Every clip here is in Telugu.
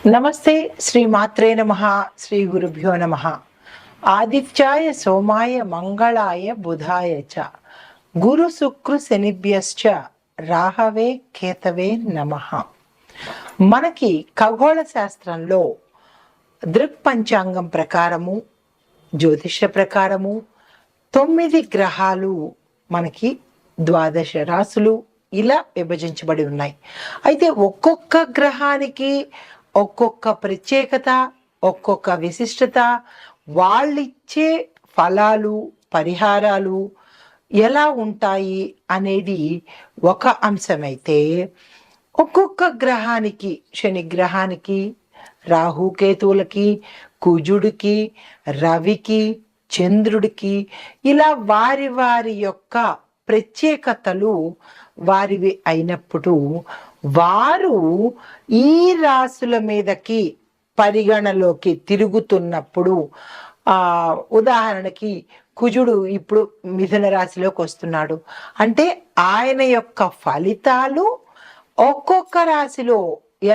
నమస్తే. శ్రీ మాత్రే నమః. శ్రీ గురుభ్యో నమః. ఆదిత్యాయ సోమాయ మంగళాయ బుధాయ చ గురు శుక్ర శనిభ్యశ్చ రాహవే కేతవే నమః. మనకి ఖగోళ శాస్త్రంలో దృక్పంచాంగం ప్రకారము, జ్యోతిష ప్రకారము 9 గ్రహాలు మనకి 12 రాసులు ఇలా విభజించబడి ఉన్నాయి. అయితే ఒక్కొక్క గ్రహానికి ఒక్కొక్క ప్రత్యేకత, ఒక్కొక్క విశిష్టత, వాళ్ళిచ్చే ఫలాలు, పరిహారాలు ఎలా ఉంటాయి అనేది ఒక అంశమైతే, ఒక్కొక్క గ్రహానికి, శని గ్రహానికి, రాహుకేతువులకి, కుజుడికి, రవికి, చంద్రుడికి ఇలా వారి వారి యొక్క ప్రత్యేకతలు వారివి అయినప్పుడు వారు ఈ రాశుల మీదకి పరిగణలోకి తిరుగుతున్నప్పుడు, ఉదాహరణకి కుజుడు ఇప్పుడు మిథున రాశిలోకి వస్తున్నాడు అంటే ఆయన యొక్క ఫలితాలు ఒక్కొక్క రాశిలో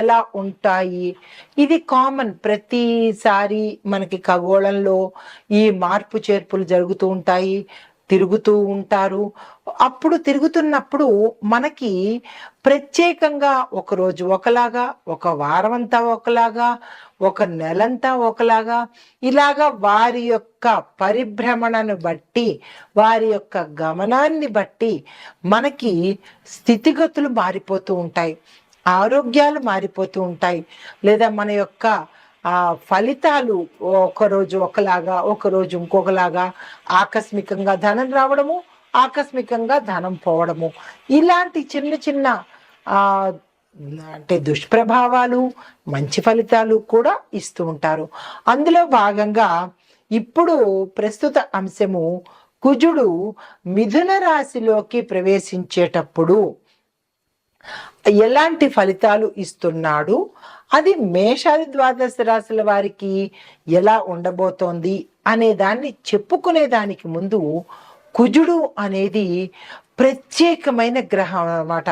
ఎలా ఉంటాయి, ఇది కామన్. ప్రతిసారి మనకి ఖగోళంలో ఈ మార్పు చేర్పులు జరుగుతూ ఉంటాయి, తిరుగుతూ ఉంటారు. అప్పుడు తిరుగుతున్నప్పుడు మనకి ప్రత్యేకంగా ఒకరోజు ఒకలాగా, ఒక వారం అంతా ఒకలాగా, ఒక నెలంతా ఒకలాగా, ఇలాగా వారి యొక్క పరిభ్రమణను బట్టి, వారి యొక్క గమనాన్ని బట్టి మనకి స్థితిగతులు మారిపోతూ ఉంటాయి, ఆరోగ్యాలు మారిపోతూ ఉంటాయి, లేదా మన యొక్క ఫలితాలు ఒకరోజు ఒకలాగా, ఒకరోజు ఇంకొకలాగా, ఆకస్మికంగా ధనం రావడము, ఆకస్మికంగా ధనం పోవడము, ఇలాంటి చిన్న చిన్న అంటే దుష్ప్రభావాలు, మంచి ఫలితాలు కూడా ఇస్తూ ఉంటారు. అందులో భాగంగా ఇప్పుడు ప్రస్తుత అంశము కుజుడు మిథున రాశిలోకి ప్రవేశించేటప్పుడు ఎలాంటి ఫలితాలు ఇస్తున్నాడు, అది మేషాది 12 రాశుల వారికి ఎలా ఉండబోతోంది అనే దాన్ని చెప్పుకునే దానికి ముందు, కుజుడు అనేది ప్రత్యేకమైన గ్రహం అన్నమాట.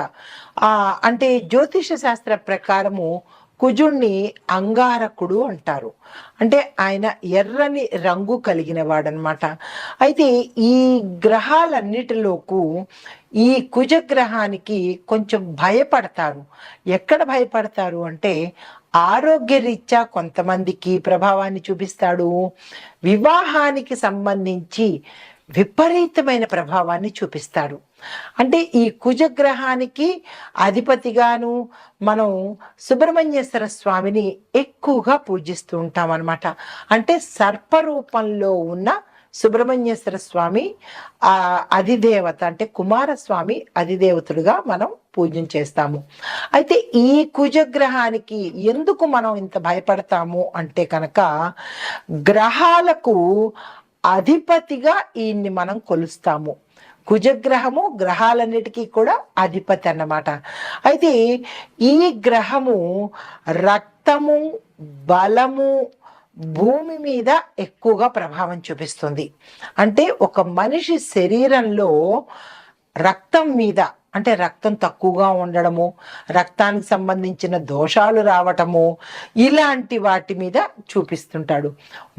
అంటే జ్యోతిష శాస్త్ర ప్రకారము కుజుణ్ణి అంగారకుడు అంటారు. అంటే ఆయన ఎర్రని రంగు కలిగిన వాడనమాట. అయితే ఈ గ్రహాలన్నిటిలోకి ఈ కుజగ్రహానికి కొంచెం భయపడతారు. ఎక్కడ భయపడతారు అంటే, ఆరోగ్యరీత్యా కొంతమందికి ప్రభావాన్ని చూపిస్తాడు, వివాహానికి సంబంధించి విపరీతమైన ప్రభావాన్ని చూపిస్తాడు. అంటే ఈ కుజగ్రహానికి అధిపతిగాను మనం సుబ్రహ్మణ్యేశ్వర స్వామిని ఎక్కువగా పూజిస్తూ ఉంటాం అన్నమాట. అంటే సర్పరూపంలో ఉన్న సుబ్రహ్మణ్యేశ్వర స్వామి అధిదేవత, అంటే కుమారస్వామి అధిదేవతలుగా మనం పూజన చేస్తాము. అయితే ఈ కుజగ్రహానికి ఎందుకు మనం ఇంత భయపడతాము అంటే కనుక, గ్రహాలకు అధిపతిగా ఈయన్ని మనం కొలుస్తాము. కుజగ్రహము గ్రహాలన్నిటికీ కూడా అధిపతి అన్నమాట. అయితే ఈ గ్రహము రక్తము, బలము, భూమి మీద ఎక్కువగా ప్రభావం చూపిస్తుంది. అంటే ఒక మనిషి శరీరంలో రక్తం మీద, అంటే రక్తం తక్కువగా ఉండడము, రక్తానికి సంబంధించిన దోషాలు రావటము, ఇలాంటి వాటి మీద చూపిస్తుంటాడు.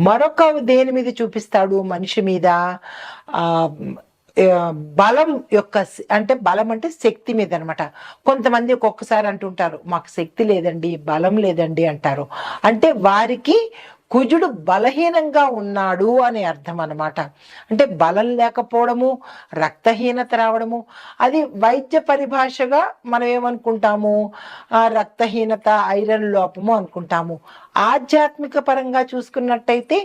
మరొక దేని మీద చూపిస్తాడు మనిషి మీద, బలం యొక్క, అంటే బలం అంటే శక్తి మీద అనమాట. కొంతమంది ఒక్కొక్కసారి అంటుంటారు, మాకు శక్తి లేదండి, బలం లేదండి అంటారు. అంటే వారికి కుజుడు బలహీనంగా ఉన్నాడు అని అర్థం అన్నమాట. అంటే బలం లేకపోవడము, రక్తహీనత రావడము, అది వైద్య పరిభాషగా మనం ఏమనుకుంటాము, రక్తహీనత, ఐరన్ లోపము అనుకుంటాము. ఆధ్యాత్మిక పరంగా చూసుకున్నట్టయితే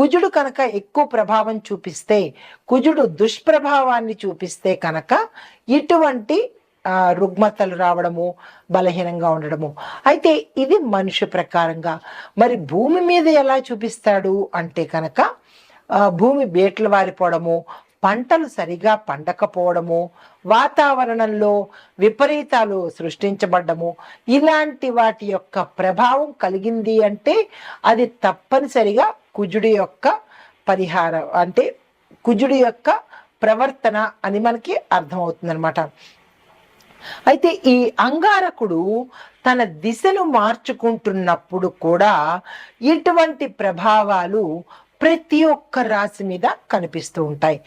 కుజుడు కనుక ఎక్కువ ప్రభావం చూపిస్తే, కుజుడు దుష్ప్రభావాన్ని చూపిస్తే కనుక ఇటువంటి రుగ్మతలు రావడము, బలహీనంగా ఉండడము. అయితే ఇది మనిషి ప్రకారంగా. మరి భూమి మీద ఎలా చూపిస్తాడు అంటే కనుక, భూమి బేట్లు వారిపోవడము, పంటలు సరిగా పండకపోవడము, వాతావరణంలో విపరీతాలు సృష్టించబడ్డము, ఇలాంటి వాటి యొక్క ప్రభావం కలిగింది అంటే అది తప్పనిసరిగా కుజుడి యొక్క పరిహారం, అంటే కుజుడి యొక్క ప్రవర్తన అని మనకి అర్థమవుతుంది అనమాట. అయితే ఈ అంగారకుడు తన దిశను మార్చుకుంటున్నప్పుడు కూడా ఇటువంటి ప్రభావాలు ప్రతి ఒక్క రాశి మీద కనిపిస్తూ ఉంటాయి.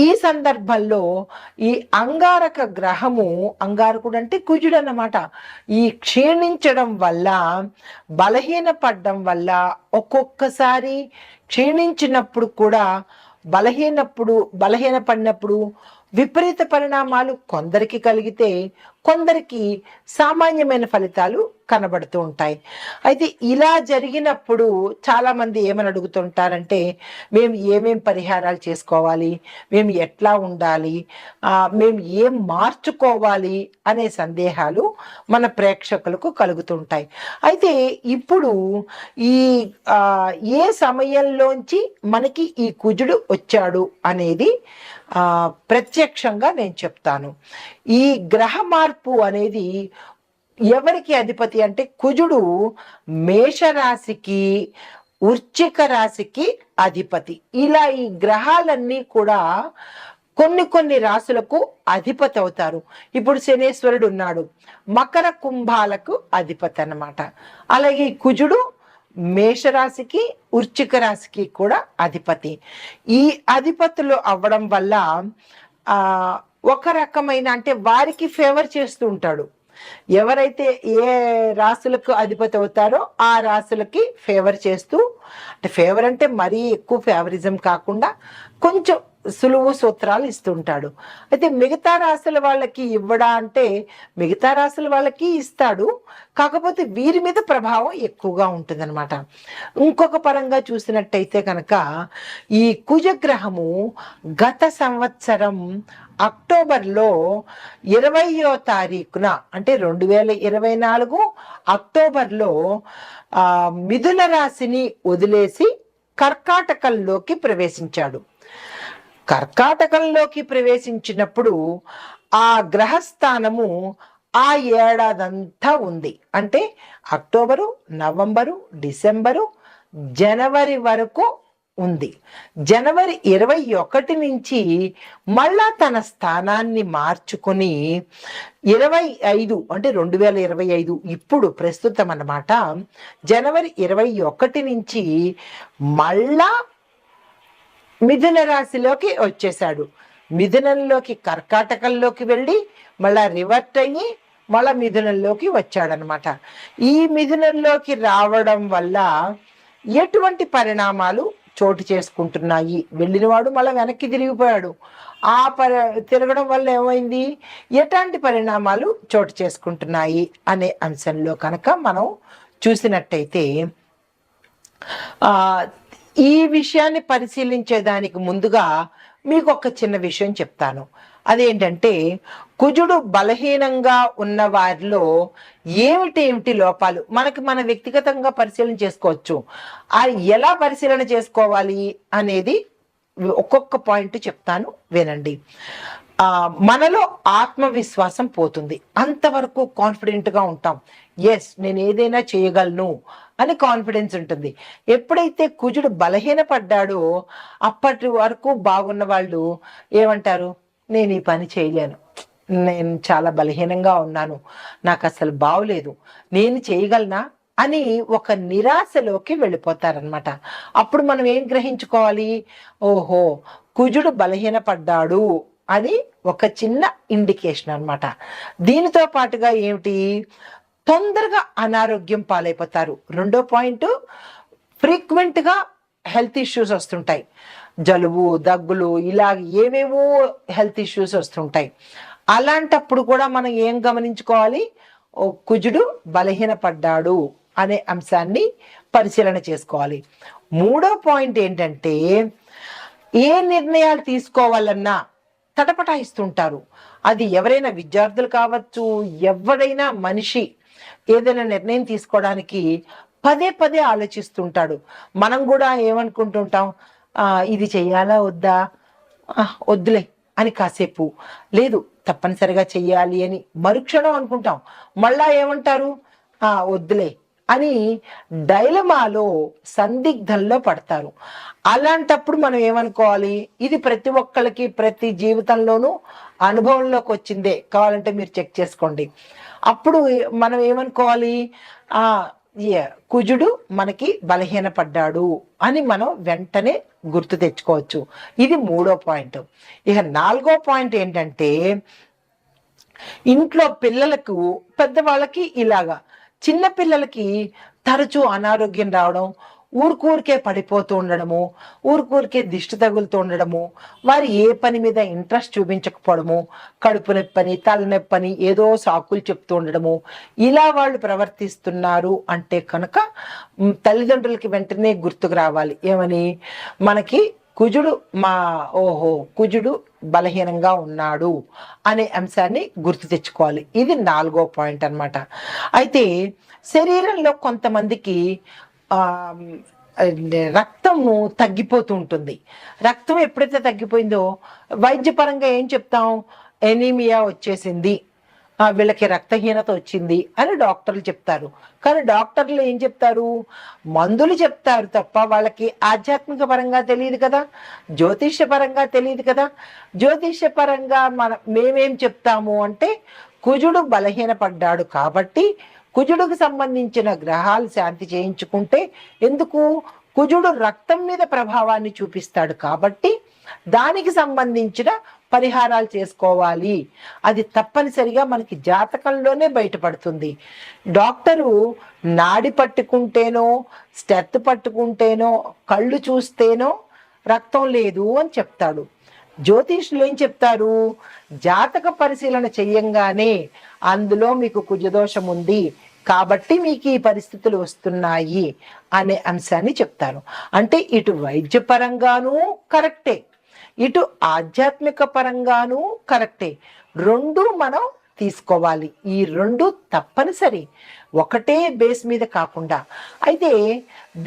ఈ సందర్భంలో ఈ అంగారక గ్రహము, అంగారకుడు అంటే కుజుడు అన్నమాట, ఈ క్షీణించడం వల్ల, బలహీనపడడం వల్ల, ఒక్కొక్కసారి క్షీణించినప్పుడు కూడా బలహీనపడినప్పుడు విపరీత పరిణామాలు కొందరికి కలిగితే కొందరికి సామాన్యమైన ఫలితాలు కనబడుతూ ఉంటాయి. అయితే ఇలా జరిగినప్పుడు చాలా మంది ఏమని అడుగుతుంటారంటే, మేము ఏమేం పరిహారాలు చేసుకోవాలి, మేము ఎట్లా ఉండాలి, మేము ఏం మార్చుకోవాలి అనే సందేహాలు మన ప్రేక్షకులకు కలుగుతుంటాయి. అయితే ఇప్పుడు ఈ ఏ సమయంలోంచి మనకి ఈ కుజుడు వచ్చాడు అనేది ప్రత్యక్షంగా నేను చెప్తాను. ఈ గ్రహ మార్పు అనేది ఎవరికి అధిపతి అంటే, కుజుడు మేషరాశికి, వృశ్చిక రాశికి అధిపతి. ఇలా ఈ గ్రహాలన్నీ కూడా కొన్ని రాశులకు అధిపతి అవుతారు. ఇప్పుడు శనేశ్వరుడు ఉన్నాడు, మకర కుంభాలకు అధిపతి అన్నమాట. అలాగే కుజుడు మేషరాశికి, వృశ్చిక రాశికి కూడా అధిపతి. ఈ అధిపతులు అవ్వడం వల్ల ఒక రకమైన, అంటే వారికి ఫేవర్ చేస్తూ ఉంటాడు. ఎవరైతే ఏ రాశులకు అధిపతి అవుతారో ఆ రాశులకి ఫేవర్ చేస్తూ, అంటే ఫేవర్ అంటే మరీ ఎక్కువ ఫేవరిజం కాకుండా కొంచెం సులువు సూత్రాలు ఇస్తుంటాడు. అయితే మిగతా రాశుల వాళ్ళకి ఇవ్వడా అంటే మిగతా రాశుల వాళ్ళకి ఇస్తాడు, కాకపోతే వీరి మీద ప్రభావం ఎక్కువగా ఉంటుందన్నమాట. ఇంకొక పరంగా చూసినట్టయితే కనుక ఈ కుజగ్రహము గత సంవత్సరం అక్టోబర్లో 20వ తారీఖున, అంటే 2024 అక్టోబర్లో మిథున రాశిని వదిలేసి కర్కాటకంలోకి ప్రవేశించాడు. కర్కాటకంలోకి ప్రవేశించినప్పుడు ఆ గ్రహస్థానము ఆ ఏడాదంతా ఉంది. అంటే అక్టోబరు, నవంబరు, డిసెంబరు, జనవరి వరకు ఉంది. జనవరి 21 నుంచి మళ్ళా తన స్థానాన్ని మార్చుకొని 25, అంటే 2025 ఇప్పుడు ప్రస్తుతం అన్నమాట, జనవరి 21 నుంచి మళ్ళా మిథున రాశిలోకి వచ్చేసాడు. మిథునంలోకి, కర్కాటకంలోకి వెళ్ళి మళ్ళా రివర్ట్ అయ్యి మళ్ళా మిథునంలోకి వచ్చాడనమాట. ఈ మిథునంలోకి రావడం వల్ల ఎటువంటి పరిణామాలు చోటు చేసుకుంటున్నాయి? వెళ్ళినవాడు మళ్ళీ వెనక్కి తిరిగిపోయాడు. తిరగడం వల్ల ఏమైంది, ఎలాంటి పరిణామాలు చోటు చేసుకుంటున్నాయి అనే అంశంలో కనుక మనం చూసినట్టయితే, ఈ విషయాన్ని పరిశీలించేదానికి ముందుగా మీకు ఒక చిన్న విషయం చెప్తాను. అదేంటంటే, కుజుడు బలహీనంగా ఉన్న వారిలో ఏమిటి లోపాలు మన వ్యక్తిగతంగా పరిశీలన చేసుకోవచ్చు. ఎలా పరిశీలన చేసుకోవాలి అనేది ఒక్కొక్క పాయింట్ చెప్తాను, వినండి. మనలో ఆత్మవిశ్వాసం పోతుంది. అంతవరకు కాన్ఫిడెంట్గా ఉంటాం. ఎస్, నేను ఏదైనా చేయగలను అని కాన్ఫిడెన్స్ ఉంటుంది. ఎప్పుడైతే కుజుడు బలహీనపడ్డాడో అప్పటి వరకు బాగున్న వాళ్ళు ఏమంటారు, నేను ఈ పని చేయలేను, నేను చాలా బలహీనంగా ఉన్నాను, నాకు అసలు బాగోలేదు, నేను చేయగలనా అని ఒక నిరాశలోకి వెళ్ళిపోతారనమాట. అప్పుడు మనం ఏం గ్రహించుకోవాలి, ఓహో కుజుడు బలహీనపడ్డాడు అని ఒక చిన్న ఇండికేషన్ అనమాట. దీనితో పాటుగా ఏమిటి, తొందరగా అనారోగ్యం పాలైపోతారు. రెండో పాయింట్, ఫ్రీక్వెంట్గా హెల్త్ ఇష్యూస్ వస్తుంటాయి. జలుబు, దగ్గులు, ఇలా ఏవేవో హెల్త్ ఇష్యూస్ వస్తుంటాయి. అలాంటప్పుడు కూడా మనం ఏం గమనించుకోవాలి, కుజుడు బలహీనపడ్డాడు అనే అంశాన్ని పరిశీలన చేసుకోవాలి. మూడో పాయింట్ ఏంటంటే, ఏ నిర్ణయాలు తీసుకోవాలన్నా తటపటాయిస్తుంటారు. అది ఎవరైనా విద్యార్థులు కావచ్చు, ఎవరైనా మనిషి ఏదైనా నిర్ణయం తీసుకోవడానికి పదే ఆలోచిస్తుంటాడు. మనం కూడా ఏమనుకుంటుంటాం, ఇది చెయ్యాలా వద్దా, వద్దులే అని కాసేపు, లేదు తప్పనిసరిగా చెయ్యాలి అని మరుక్షణం అనుకుంటాం. మళ్ళా ఏమంటారు, వద్దులే అని డైలమాలో, సందిగ్ధంలో పడతారు. అలాంటప్పుడు మనం ఏమనుకోవాలి, ఇది ప్రతి ఒక్కళ్ళకి ప్రతి జీవితంలోనూ అనుభవంలోకి వచ్చిందే, కావాలంటే మీరు చెక్ చేసుకోండి. అప్పుడు మనం ఏమనుకోవాలి, ఆ కుజుడు మనకి బలహీనపడ్డాడు అని మనం వెంటనే గుర్తు తెచ్చుకోవచ్చు. ఇది 3వ పాయింట్. ఇక 4వ పాయింట్ ఏంటంటే, ఇంట్లో పిల్లలకు, పెద్దవాళ్ళకి ఇలాగా, చిన్న పిల్లలకి తరచూ అనారోగ్యం రావడం, ఊరికూరికే పడిపోతూ ఉండడము, ఊరికూరికే దిష్టి తగులుతూ ఉండడము, వారు ఏ పని మీద ఇంట్రెస్ట్ చూపించకపోవడము, కడుపు నొప్పని, తలనొప్పని ఏదో సాకులు చెప్తూ ఉండడము, ఇలా వాళ్ళు ప్రవర్తిస్తున్నారు అంటే కనుక తల్లిదండ్రులకి వెంటనే గుర్తుకు రావాలి. ఏమని? మనకి కుజుడు కుజుడు బలహీనంగా ఉన్నాడు అనే అంశాన్ని గుర్తు తెచ్చుకోవాలి. ఇది 4వ పాయింట్ అన్నమాట. అయితే శరీరంలో కొంతమందికి రక్తము తగ్గిపోతూ ఉంటుంది. రక్తం ఎప్పుడైతే తగ్గిపోయిందో వైద్యపరంగా ఏం చెప్తాం? ఎనీమియా వచ్చేసింది, వీళ్ళకి రక్తహీనత వచ్చింది అని డాక్టర్లు చెప్తారు. కానీ డాక్టర్లు ఏం చెప్తారు? మందులు చెప్తారు తప్ప వాళ్ళకి ఆధ్యాత్మిక పరంగా తెలియదు కదా, జ్యోతిష్య పరంగా తెలియదు కదా. జ్యోతిష్య పరంగా మేమేం చెప్తాము అంటే, కుజుడు బలహీనపడ్డాడు కాబట్టి కుజుడికి సంబంధించిన గ్రహాలు శాంతి చేయించుకుంటే, ఎందుకు? కుజుడు రక్తం మీద ప్రభావాన్ని చూపిస్తాడు కాబట్టి దానికి సంబంధించిన పరిహారాలు చేసుకోవాలి. అది తప్పనిసరిగా మనకి జాతకంలోనే బయటపడుతుంది. డాక్టరు నాడి పట్టుకుంటేనో, స్టెత్ పట్టుకుంటేనో, కళ్ళు చూస్తేనో రక్తం లేదు అని చెప్తాడు. జ్యోతిష్యులు ఏం చెప్తారు? జాతక పరిశీలన చెయ్యంగానే అందులో మీకు కుజదోషం ఉంది కాబట్టి మీకు ఈ పరిస్థితులు వస్తున్నాయి అనే అంశాన్ని చెప్తారు. అంటే ఇటు వైద్యపరంగానూ కరెక్టే, ఇటు ఆధ్యాత్మిక పరంగానూ కరెక్టే. రెండు మనం తీసుకోవాలి. ఈ రెండు తప్పనిసరి, ఒకటే బేస్ మీద కాకుండా. అయితే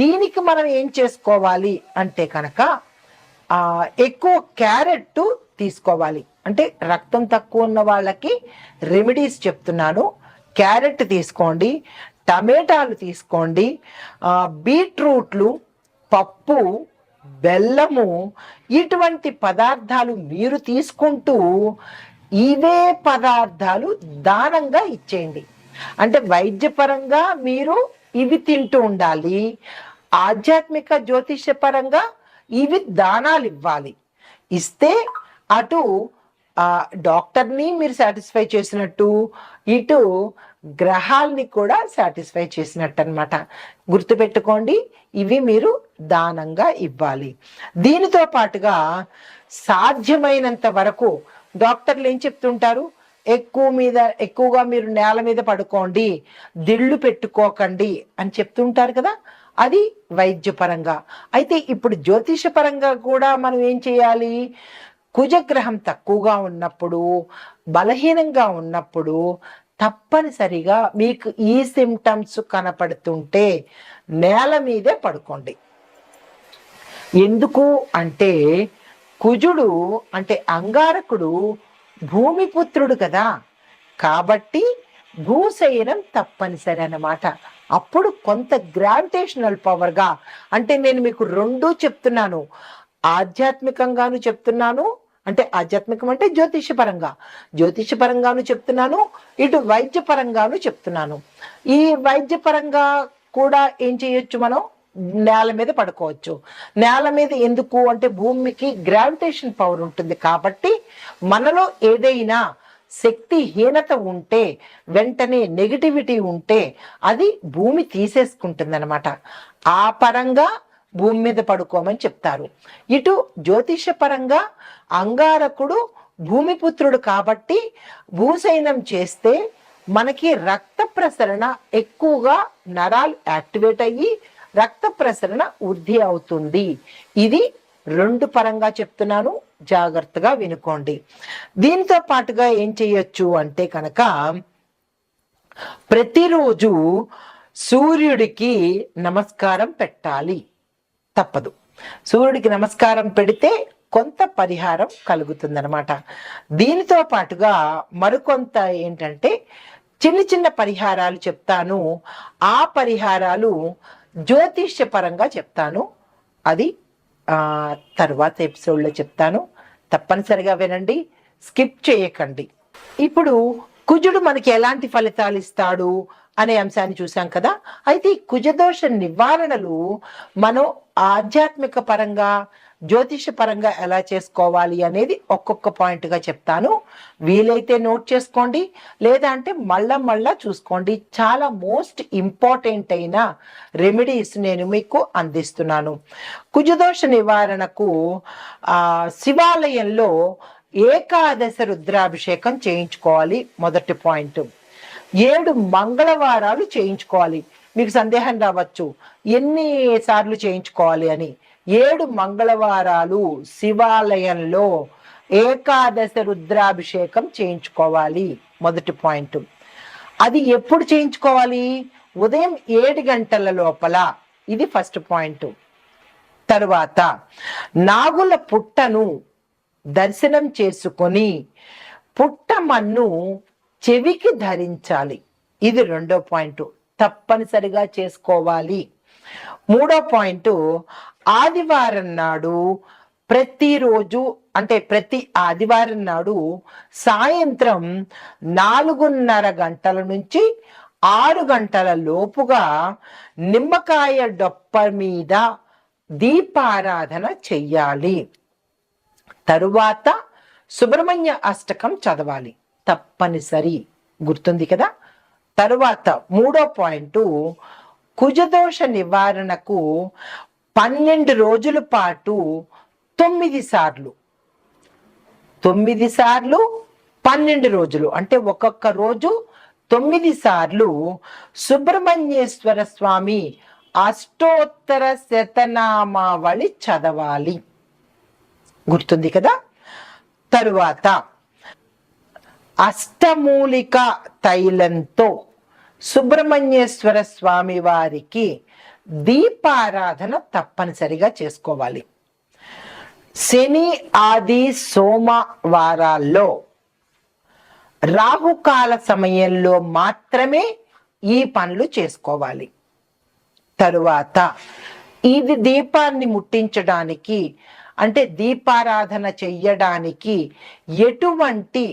దీనికి మనం ఏం చేసుకోవాలి అంటే కనుక ఎక్కువ క్యారెట్ తీసుకోవాలి. అంటే రక్తం తక్కువ ఉన్న వాళ్ళకి రెమెడీస్ చెప్తున్నాను. క్యారెట్ తీసుకోండి, టమాటాలు తీసుకోండి, బీట్రూట్లు, పప్పు, బెల్లము, ఇటువంటి పదార్థాలు మీరు తీసుకుంటూ ఇవే పదార్థాలు దానంగా ఇచ్చేయండి. అంటే వైద్యపరంగా మీరు ఇవి తింటూ ఉండాలి, ఆధ్యాత్మిక జ్యోతిష్య పరంగా ఇవి దానాలు ఇవ్వాలి. ఇస్తే అటు డాక్టర్ని మీరు సాటిస్ఫై చేసినట్టు, ఇటు గ్రహాల్ని కూడా సాటిస్ఫై చేసినట్టు అనమాట. గుర్తుపెట్టుకోండి, ఇవి మీరు దానంగా ఇవ్వాలి. దీనితో పాటుగా సాధ్యమైనంత వరకు డాక్టర్లు ఏం చెప్తుంటారు? ఎక్కువగా మీరు నేల మీద పడుకోండి, దిళ్ళు పెట్టుకోకండి అని చెప్తుంటారు కదా. అది వైద్యపరంగా. అయితే ఇప్పుడు జ్యోతిష పరంగా కూడా మనం ఏం చేయాలి? కుజగ్రహం తక్కువగా ఉన్నప్పుడు, బలహీనంగా ఉన్నప్పుడు తప్పనిసరిగా మీకు ఈ సిమ్టమ్స్ కనపడుతుంటే నేల మీదే పడుకోండి. ఎందుకు అంటే కుజుడు అంటే అంగారకుడు భూమిపుత్రుడు కదా, కాబట్టి భూశయనం తప్పనిసరి అన్నమాట. అప్పుడు కొంత గ్రావిటేషనల్ పవర్గా, అంటే నేను మీకు రెండూ చెప్తున్నాను, ఆధ్యాత్మికంగాను చెప్తున్నాను, అంటే ఆధ్యాత్మికం అంటే జ్యోతిషపరంగాను చెప్తున్నాను, ఇటు వైద్యపరంగాను చెప్తున్నాను. ఈ వైద్యపరంగా కూడా ఏం చేయొచ్చు? మనం నేల మీద పడుకోవచ్చు. నేల మీద ఎందుకు అంటే భూమికి గ్రావిటేషన్ పవర్ ఉంటుంది కాబట్టి మనలో ఏదైనా శక్తిహీనత ఉంటే, వెంటనే నెగిటివిటీ ఉంటే అది భూమి తీసేసుకుంటుంది అనమాట. ఆ పరంగా భూమి మీద పడుకోమని చెప్తారు. ఇటు జ్యోతిష పరంగా అంగారకుడు భూమిపుత్రుడు కాబట్టి భూశయనం చేస్తే మనకి రక్త ప్రసరణ ఎక్కువగా, నరాలు యాక్టివేట్ అయ్యి రక్త ప్రసరణ వృద్ధి అవుతుంది. ఇది రెండు పరంగా చెప్తున్నాను, జాగ్రత్తగా వినుకోండి. దీంతో పాటుగా ఏం చేయొచ్చు అంటే కనుక ప్రతిరోజు సూర్యుడికి నమస్కారం పెట్టాలి, తప్పదు. సూర్యుడికి నమస్కారం పెడితే కొంత పరిహారం కలుగుతుందన్నమాట. దీనితో పాటుగా మరికొంత ఏంటంటే చిన్న చిన్న పరిహారాలు చెప్తాను. ఆ పరిహారాలు జ్యోతిష్య పరంగా చెప్తాను, అది తర్వాత ఎపిసోడ్లో చెప్తాను. తప్పనిసరిగా వినండి. స్కిప్ చేయకండి. ఇప్పుడు కుజుడు మనకి ఎలాంటి ఫలితాలు ఇస్తాడు అనే అంశాన్ని చూసాం కదా. అయితే ఈ కుజదోష నివారణలు మనం ఆధ్యాత్మిక పరంగా, జ్యోతిష పరంగా ఎలా చేసుకోవాలి అనేది ఒక్కొక్క పాయింట్గా చెప్తాను. వీలైతే నోట్ చేసుకోండి, లేదా అంటే మళ్ళా చూసుకోండి. చాలా మోస్ట్ ఇంపార్టెంట్ అయిన రెమెడీస్ నేను మీకు అందిస్తున్నాను. కుజదోష నివారణకు శివాలయంలో ఏకాదశ రుద్రాభిషేకం చేయించుకోవాలి. మొదటి పాయింట్. 7 మంగళవారాలు చేయించుకోవాలి. మీకు సందేహం రావచ్చు, ఎన్ని సార్లు చేయించుకోవాలి అని. 7 మంగళవారాలు శివాలయంలో ఏకాదశ రుద్రాభిషేకం చేయించుకోవాలి. మొదటి పాయింట్. అది ఎప్పుడు చేయించుకోవాలి? ఉదయం 7 గంటల లోపల. ఇది ఫస్ట్ పాయింట్. తరువాత నాగుల పుట్టను దర్శనం చేసుకొని పుట్టమన్ను చెవికి ధరించాలి. ఇది రెండో పాయింట్, తప్పనిసరిగా చేసుకోవాలి. మూడో పాయింట్, ఆదివారం నాడు ప్రతిరోజు అంటే ప్రతి ఆదివారం నాడు సాయంత్రం 4:30 గంటల నుంచి 6 గంటల లోపుగా నిమ్మకాయ డొప్ప మీద దీపారాధన చెయ్యాలి. తరువాత సుబ్రహ్మణ్య అష్టకం చదవాలి, తప్పనిసరి. గుర్తుంది కదా. తరువాత మూడో పాయింట్, కుజదోష నివారణకు 12 రోజుల పాటు 9 సార్లు 12 రోజులు అంటే ఒక్కొక్క రోజు 9 సార్లు సుబ్రహ్మణ్యేశ్వర స్వామి అష్టోత్తర శతనామావళి చదవాలి. గుర్తుంది కదా. తరువాత అష్టమూలిక తైలంతో సుబ్రహ్మణ్యేశ్వర స్వామి వారికి దీపారాధన తప్పనిసరిగా చేసుకోవాలి. శని, ఆది, సోమవారాల్లో రాహుకాల సమయంలో మాత్రమే ఈ పనులు చేసుకోవాలి. తరువాత ఇది దీపాన్ని ముట్టించడానికి అంటే దీపారాధన చెయ్యడానికి ఎటువంటి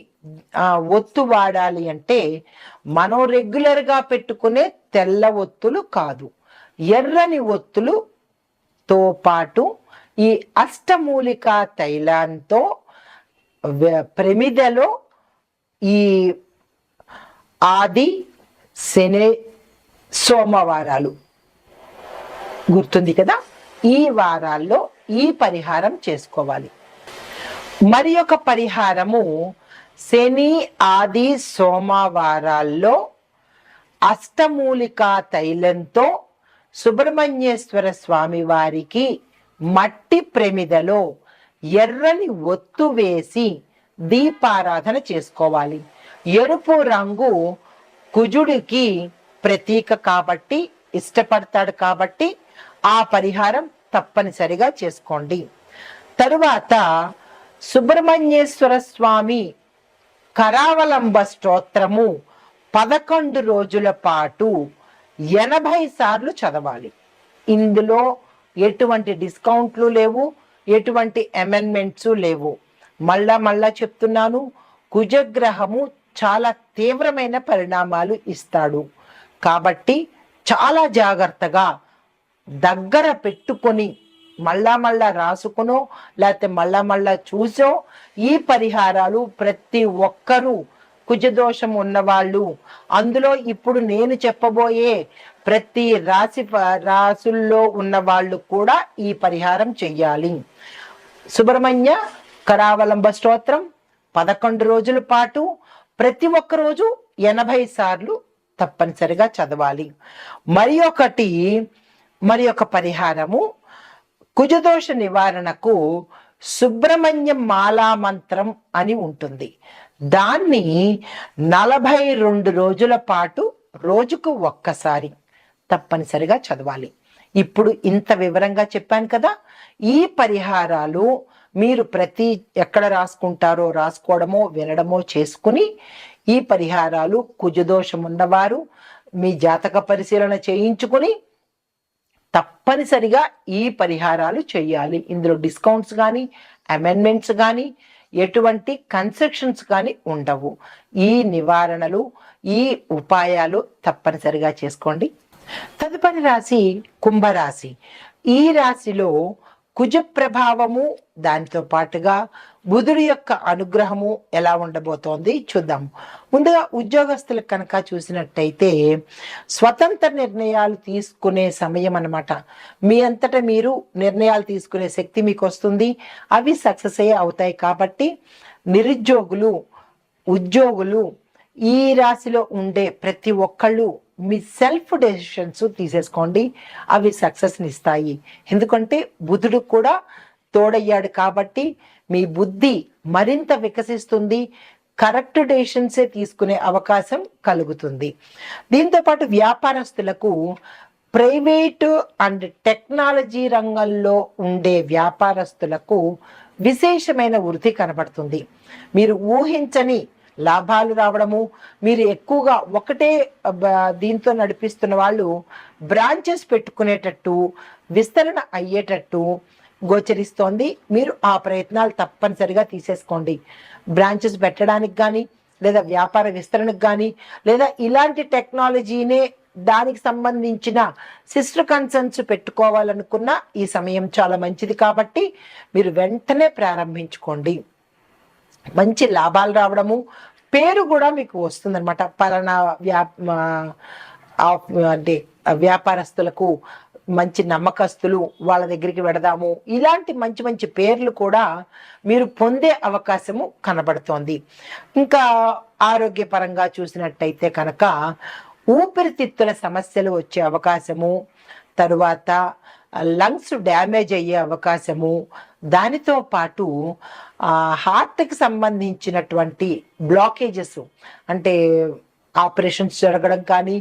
ఒత్తు వాడాలి అంటే మనం రెగ్యులర్గా పెట్టుకునే తెల్ల ఒత్తులు కాదు, ఎర్రని ఒత్తులుతో పాటు ఈ అష్టమూలిక తైలంతో ప్రమిదలో ఈ ఆది, శని, సోమవారాలు గుర్తుంది కదా, ఈ వారాల్లో ఈ పరిహారం చేసుకోవాలి. మరి ఒక పరిహారము, శని, ఆది, సోమవారాల్లో అష్టమూలికా తైలంతో సుబ్రహ్మణ్యేశ్వర స్వామి వారికి మట్టి ప్రమిదలో ఎర్రని ఒత్తు వేసి దీపారాధన చేసుకోవాలి. ఎరుపు రంగు కుజుడికి ప్రతీక కాబట్టి, ఇష్టపడతాడు కాబట్టి ఆ పరిహారం తప్పనిసరిగా చేసుకోండి. తరువాత సుబ్రహ్మణ్యేశ్వర స్వామి కరావలంబ స్తోత్రము 11 రోజుల పాటు 80 సార్లు చదవాలి. ఇందులో ఎటువంటి డిస్కౌంట్లు లేవు, ఎటువంటి అమెండ్మెంట్స్ లేవు. మళ్ళా చెప్తున్నాను, కుజగ్రహము చాలా తీవ్రమైన పరిణామాలు ఇస్తాడు కాబట్టి చాలా జాగ్రత్తగా దగ్గర పెట్టుకొని మళ్ళా రాసుకునో లేకపోతే మళ్ళా చూసో ఈ పరిహారాలు ప్రతి ఒక్కరూ, కుజదోషం ఉన్నవాళ్ళు, అందులో ఇప్పుడు నేను చెప్పబోయే ప్రతి రాసుల్లో ఉన్న వాళ్ళు కూడా ఈ పరిహారం చెయ్యాలి. సుబ్రహ్మణ్య కరావలంబ స్తోత్రం 11 రోజుల పాటు ప్రతి ఒక్క రోజు 80 సార్లు తప్పనిసరిగా చదవాలి. మరి ఒక పరిహారము, కుజదోష నివారణకు సుబ్రహ్మణ్యం మాలా మంత్రం అని ఉంటుంది. దాన్ని 42 రోజుల పాటు రోజుకు ఒక్కసారి తప్పనిసరిగా చదవాలి. ఇప్పుడు ఇంత వివరంగా చెప్పాను కదా. ఈ పరిహారాలు మీరు ఎక్కడ రాసుకుంటారో రాసుకోవడమో వినడమో చేసుకుని ఈ పరిహారాలు కుజదోషం ఉన్నవారు మీ జాతక పరిశీలన చేయించుకుని తప్పనిసరిగా ఈ పరిహారాలు చేయాలి. ఇందులో డిస్కౌంట్స్ కానీ అమెండ్మెంట్స్ కానీ ఎటువంటి కన్స్ట్రక్షన్స్ కానీ ఉండవు. ఈ నివారణలు, ఈ ఉపాయాలు తప్పనిసరిగా చేసుకోండి. తదుపరి రాశి కుంభరాశి. ఈ రాశిలో కుజ ప్రభావము, దానితో పాటుగా బుధుడి యొక్క అనుగ్రహము ఎలా ఉండబోతోంది చూద్దాం. ముందుగా ఉద్యోగస్తులకు కనుక చూసినట్టయితే స్వతంత్ర నిర్ణయాలు తీసుకునే సమయం అన్నమాట. మీ అంతటా మీరు నిర్ణయాలు తీసుకునే శక్తి మీకు వస్తుంది. అవి సక్సెస్ అయ్యే అవుతాయి. కాబట్టి నిరుద్యోగులు, ఉద్యోగులు, ఈ రాశిలో ఉండే ప్రతి ఒక్కళ్ళు మీ సెల్ఫ్ డెసిషన్స్ తీసేసుకోండి. అవి సక్సెస్ని ఇస్తాయి. ఎందుకంటే బుధుడు కూడా తోడయ్యాడు కాబట్టి మీ బుద్ధి మరింత వికసిస్తుంది. కరెక్ట్ డెసిషన్సే తీసుకునే అవకాశం కలుగుతుంది. దీంతోపాటు వ్యాపారస్తులకు ప్రైవేటు అండ్ టెక్నాలజీ రంగంలో ఉండే వ్యాపారస్తులకు విశేషమైన వృద్ధి కనబడుతుంది. మీరు ఊహించని లాభాలు రావడము, మీరు ఎక్కువగా ఒకటే దీంతో నడిపిస్తున్న వాళ్ళు బ్రాంచెస్ పెట్టుకునేటట్టు, విస్తరణ అయ్యేటట్టు గోచరిస్తోంది. మీరు ఆ ప్రయత్నాలు తప్పనిసరిగా తీసేసుకోండి. బ్రాంచెస్ పెట్టడానికి కానీ, లేదా వ్యాపార విస్తరణకు కానీ, లేదా ఇలాంటి టెక్నాలజీనే దానికి సంబంధించిన సిస్టర్ కన్సర్న్స్ పెట్టుకోవాలనుకున్న ఈ సమయం చాలా మంచిది. కాబట్టి మీరు వెంటనే ప్రారంభించుకోండి. మంచి లాభాలు రావడము, పేరు కూడా మీకు వస్తుందన్నమాట. పలానా అంటే వ్యాపారస్తులకు మంచి నమ్మకస్తులు, వాళ్ళ దగ్గరికి వెడదాము, ఇలాంటి మంచి మంచి పేర్లు కూడా మీరు పొందే అవకాశము కనబడుతోంది. ఇంకా ఆరోగ్యపరంగా చూసినట్టయితే కనుక ఊపిరితిత్తుల సమస్యలు వచ్చే అవకాశము, తరువాత లంగ్స్ డ్యామేజ్ అయ్యే అవకాశము, దానితో పాటు హార్ట్కి సంబంధించినటువంటి బ్లాకేజెస్, అంటే ఆపరేషన్స్ జరగడం కానీ,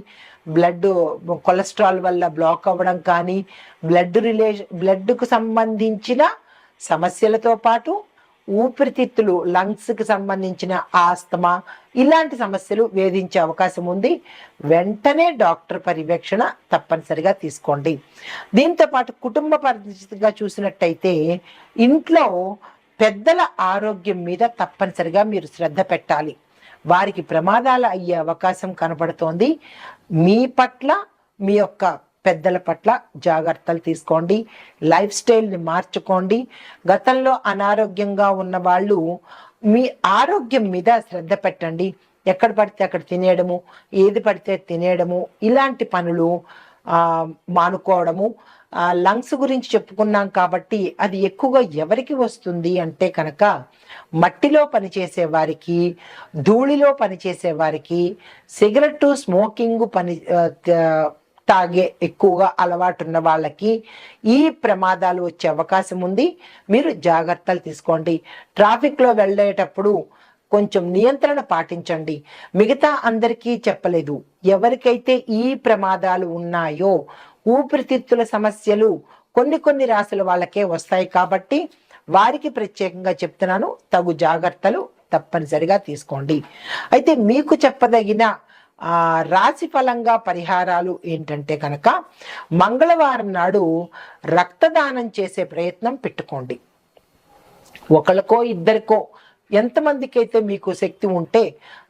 కొలెస్ట్రాల్ వల్ల బ్లాక్ అవ్వడం కానీ, బ్లడ్కు సంబంధించిన సమస్యలతో పాటు ఊపిరితిత్తులు, లంగ్స్కి సంబంధించిన ఆస్తమా, ఇలాంటి సమస్యలు వేధించే అవకాశం ఉంది. వెంటనే డాక్టర్ పర్యవేక్షణ తప్పనిసరిగా తీసుకోండి. దీంతో పాటు కుటుంబ పరిస్థితిగా చూసినట్టయితే ఇంట్లో పెద్దల ఆరోగ్యం మీద తప్పనిసరిగా మీరు శ్రద్ధ పెట్టాలి. వారికి ప్రమాదాలు అయ్యే అవకాశం కనబడుతోంది. మీ పట్ల, మీ యొక్క పెద్దల పట్ల జాగ్రత్తలు తీసుకోండి. లైఫ్ స్టైల్ని మార్చుకోండి. గతంలో అనారోగ్యంగా ఉన్న వాళ్ళు మీ ఆరోగ్యం మీద శ్రద్ధ పెట్టండి. ఎక్కడ పడితే అక్కడ తినేయడము, ఏది పడితే తినేయడము, ఇలాంటి పనులు మానుకోవడము. లంగ్స్ గురించి చెప్పుకున్నాం కాబట్టి అది ఎక్కువగా ఎవరికి వస్తుంది అంటే కనుక మట్టిలో పనిచేసే వారికి, ధూళిలో పనిచేసే వారికి, సిగరెట్ స్మోకింగ్ తాగే ఎక్కువగా అలవాటు ఉన్న వాళ్ళకి ఈ ప్రమాదాలు వచ్చే అవకాశం ఉంది. మీరు జాగ్రత్తలు తీసుకోండి. ట్రాఫిక్లో వెళ్ళేటప్పుడు కొంచెం నియంత్రణ పాటించండి. మిగతా అందరికీ చెప్పలేదు, ఎవరికైతే ఈ ప్రమాదాలు ఉన్నాయో, ఊపిరితిత్తుల సమస్యలు కొన్ని రాశుల వాళ్ళకే వస్తాయి కాబట్టి వారికి ప్రత్యేకంగా చెప్తున్నాను, తగు జాగ్రత్తలు తప్పనిసరిగా తీసుకోండి. అయితే మీకు చెప్పదగిన రాశి ఫలంగా పరిహారాలు ఏంటంటే కనుక మంగళవారం నాడు రక్తదానం చేసే ప్రయత్నం పెట్టుకోండి. ఒకరికో ఇద్దరికో, ఎంతమందికి అయితే మీకు శక్తి ఉంటే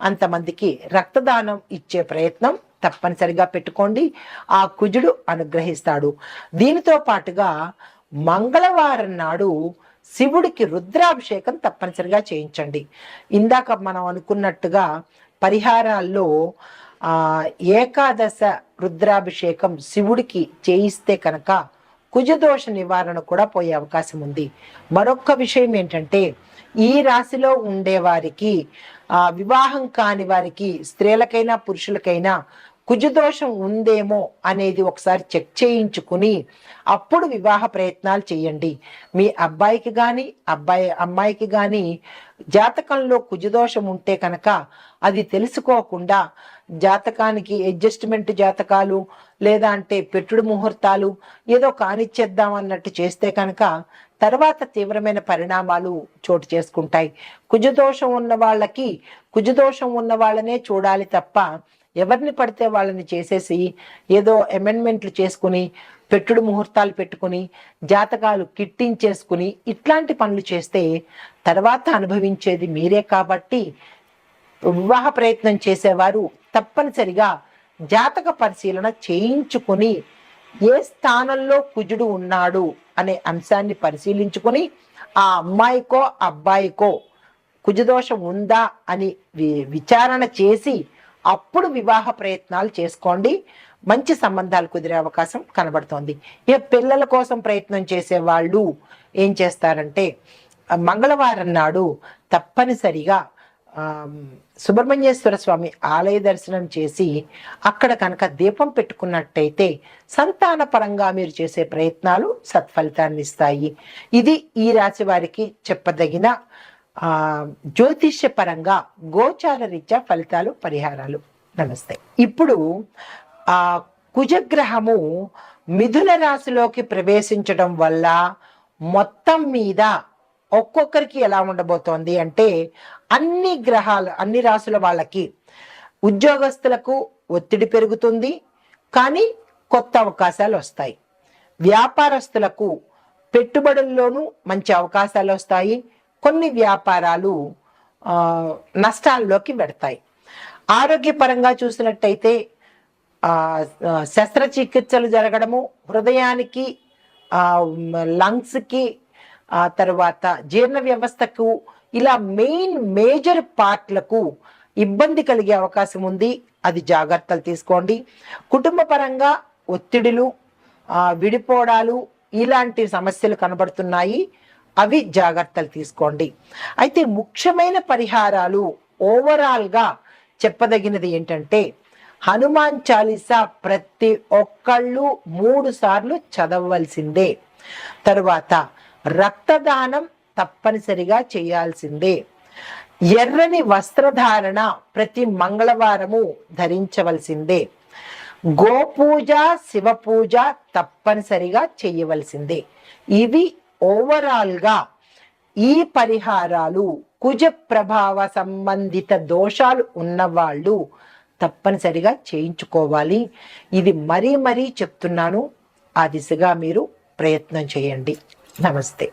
అంతమందికి రక్తదానం ఇచ్చే ప్రయత్నం తప్పనిసరిగా పెట్టుకోండి. ఆ కుజుడు అనుగ్రహిస్తాడు. దీనితో పాటుగా మంగళవారం నాడు శివుడికి రుద్రాభిషేకం తప్పనిసరిగా చేయించండి. ఇందాక మనం అనుకున్నట్టుగా పరిహారాల్లో ఏకాదశ రుద్రాభిషేకం శివుడికి చేయిస్తే కనుక కుజదోష నివారణ కూడా పోయే అవకాశం ఉంది. మరొక విషయం ఏంటంటే ఈ రాశిలో ఉండేవారికి, వివాహం కాని వారికి, స్త్రీలకైనా పురుషులకైనా కుజదోషం ఉందేమో అనేది ఒకసారి చెక్ చేయించుకుని అప్పుడు వివాహ ప్రయత్నాలు చేయండి. మీ అబ్బాయికి కానీ అమ్మాయికి కానీ జాతకంలో కుజదోషం ఉంటే కనుక అది తెలుసుకోకుండా జాతకానికి అడ్జస్ట్మెంట్ జాతకాలు, లేదా అంటే పెట్టుడు ముహూర్తాలు ఏదో కానిచ్చేద్దాం అన్నట్టు చేస్తే కనుక తర్వాత తీవ్రమైన పరిణామాలు చోటు చేసుకుంటాయి. కుజదోషం ఉన్న వాళ్ళకి కుజదోషం ఉన్న వాళ్ళనే చూడాలి తప్ప ఎవరిని పడితే వాళ్ళని చేసేసి ఏదో అమెండ్మెంట్లు చేసుకుని పెట్టుడు ముహూర్తాలు పెట్టుకుని జాతకాలు కిట్టించేసుకుని ఇట్లాంటి పనులు చేస్తే తర్వాత అనుభవించేది మీరే. కాబట్టి వివాహ ప్రయత్నం చేసేవారు తప్పనిసరిగా జాతక పరిశీలన చేయించుకుని ఏ స్థానంలో కుజుడు ఉన్నాడు అనే అంశాన్ని పరిశీలించుకుని ఆ అమ్మాయికో అబ్బాయికో కుజదోషం ఉందా అని విచారణ చేసి అప్పుడు వివాహ ప్రయత్నాలు చేసుకోండి. మంచి సంబంధాలు కుదిరే అవకాశం కనబడుతోంది. ఇక పిల్లల కోసం ప్రయత్నం చేసే వాళ్ళు ఏం చేస్తారంటే మంగళవారం నాడు తప్పనిసరిగా సుబ్రహ్మణ్యేశ్వర స్వామి ఆలయ దర్శనం చేసి అక్కడ కనుక దీపం పెట్టుకున్నట్టయితే సంతాన పరంగా మీరు చేసే ప్రయత్నాలు సత్ఫలితాన్ని ఇస్తాయి. ఇది ఈ రాశి వారికి చెప్పదగిన జ్యోతిష్య పరంగా గోచార రీత్యా ఫలితాలు, పరిహారాలు. నమస్తే. ఇప్పుడు కుజగ్రహము మిథున రాశిలోకి ప్రవేశించడం వల్ల మొత్తం మీద ఒక్కొక్కరికి ఎలా ఉండబోతోంది అంటే అన్ని గ్రహాలు, అన్ని రాశుల వాళ్ళకి ఉద్యోగస్తులకు ఒత్తిడి పెరుగుతుంది, కానీ కొత్త అవకాశాలు వస్తాయి. వ్యాపారస్తులకు పెట్టుబడుల్లోనూ మంచి అవకాశాలు వస్తాయి. కొన్ని వ్యాపారాలు నష్టాల్లోకి పెడతాయి. ఆరోగ్యపరంగా చూసినట్టయితే శస్త్రచికిత్సలు జరగడము, హృదయానికి, లంగ్స్కి, తర్వాత జీర్ణ వ్యవస్థకు, ఇలా మేజర్ పార్ట్లకు ఇబ్బంది కలిగే అవకాశం ఉంది. అది జాగ్రత్తలు తీసుకోండి. కుటుంబ పరంగా ఒత్తిడులు, విడిపోవడాలు ఇలాంటి సమస్యలు కనబడుతున్నాయి. అవి జాగ్రత్తలు తీసుకోండి. అయితే ముఖ్యమైన పరిహారాలు ఓవరాల్గా చెప్పదగినది ఏంటంటే హనుమాన్ చాలీసా ప్రతి ఒక్కళ్ళు 3 సార్లు చదవవలసిందే. తరువాత రక్తదానం తప్పనిసరిగా చేయాల్సిందే. ఎర్రని వస్త్రధారణ ప్రతి మంగళవారము ధరించవలసిందే. గోపూజ, శివపూజ తప్పనిసరిగా చేయవలసిందే. ఇవి ఓవరాల్గా ఈ పరిహారాలు కుజ ప్రభావ సంబంధిత దోషాలు ఉన్నవాళ్ళు తప్పనిసరిగా చేయించుకోవాలి. ఇది మరీ చెప్తున్నాను. ఆ దిశగా మీరు ప్రయత్నం చేయండి. నమస్తే.